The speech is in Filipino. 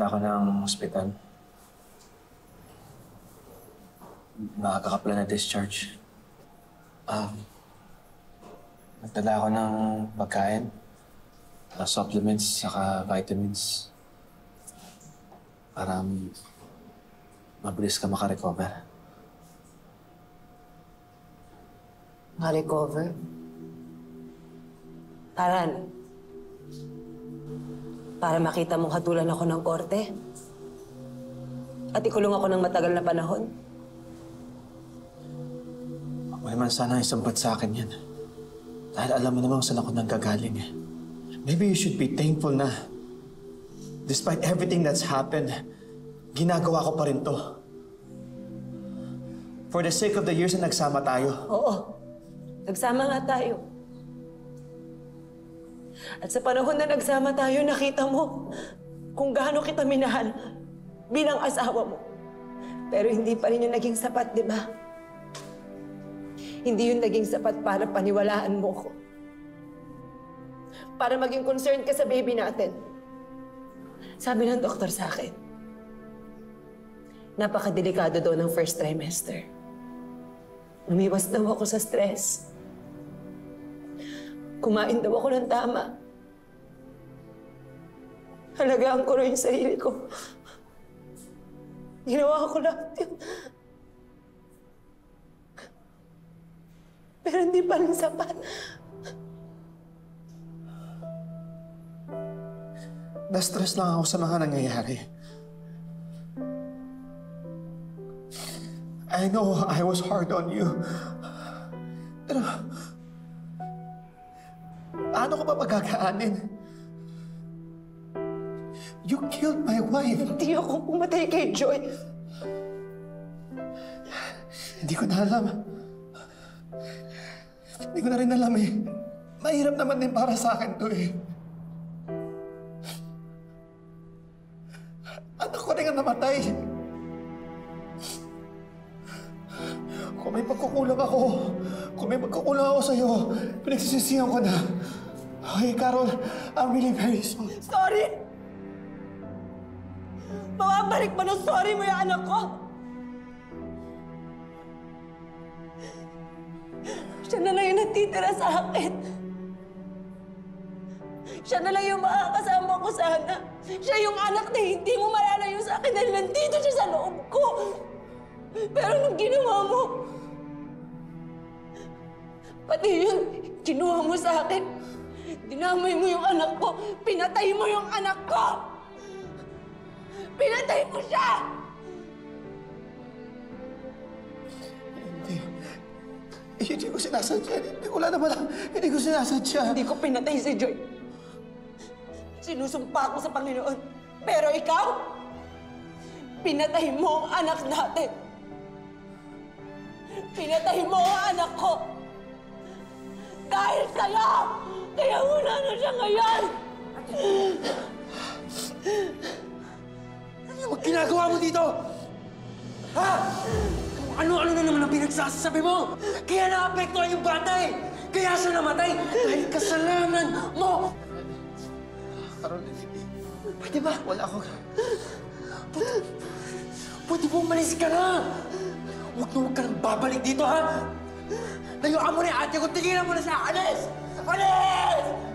pumunta ako ng ospital. Maaga ka pala na-discharge. Nagdala ako ng pagkain, supplements, saka vitamins. Para mabilis ka makarecover. Makarecover? Taran, para makita mong hatulan ako ng korte? At ikulong ako ng matagal na panahon? Huwag man sana isampat sa akin yan. Dahil alam mo namang saan ako nanggagaling eh. Maybe you should be thankful na despite everything that's happened, ginagawa ko pa rin to. For the sake of the years na nagsama tayo. Oo. Nagsama nga tayo. At sa panahon na nagsama tayo, nakita mo kung gaano kita minahal bilang asawa mo. Pero hindi pa rin yung naging sapat, di ba? Hindi yun naging sapat para paniwalaan mo ko. Para maging concerned ka sa baby natin. Sabi ng doktor sa akin, napakadelikado daw ng first trimester. Umiwas daw ako sa stress. Kumain daw ako ng tama. Halagaan ko rin yung sarili ko. Ginawa ko lahat yun. Pero hindi pa rin sapat. Na-stress lang ako sa mga nangyayari. I know I was hard on you. Pero, paano ko ba magagaanin? You killed my wife. Hindi ako pumatay kay Joy. Hindi ko na alam. Hindi ko na rin alam eh. Mahirap naman din para sa akin to eh. Anak ko rin ang namatay. Kung may pagkukulang ako sa'yo, pinagsisisihan ko na. Okay, Carol, I'm really very sorry. Sorry! Mawabalik ba ng sorry mo yung anak ko? Siya na lang yung natitira sa akin. Siya na lang yung makakasama ko sana. Siya yung anak na hindi mo malalayo sa akin dahil nandito siya sa loob ko. Pero nung ginawa mo, pati yun, kinuha mo sa akin. Dinamay mo yung anak ko. Pinatay mo yung anak ko. Pinatay mo siya! Hindi ko sinasadya. Hindi ko sinasadya. Hindi ko pinatay si Joy. Sinusumpa ko sa Panginoon. Pero ikaw, pinatay mo ang anak natin. Pinatay mo ang anak ko. Dahil sa'yo, kaya wala na siya ngayon. Ano ginagawa mo dito? Ha? Ano-ano na naman ang pinagsasabi mo? Kaya naapektuhan yung bata eh! Kaya siya namatay dahil kasalanan mo! Carol, pwede ba? wala ako. Pwede mo umalis ka na! Huwag ka nang babalik dito, ha? Layuan mo na yung ate ko! Tigilan mo na siya! Alis! Alis!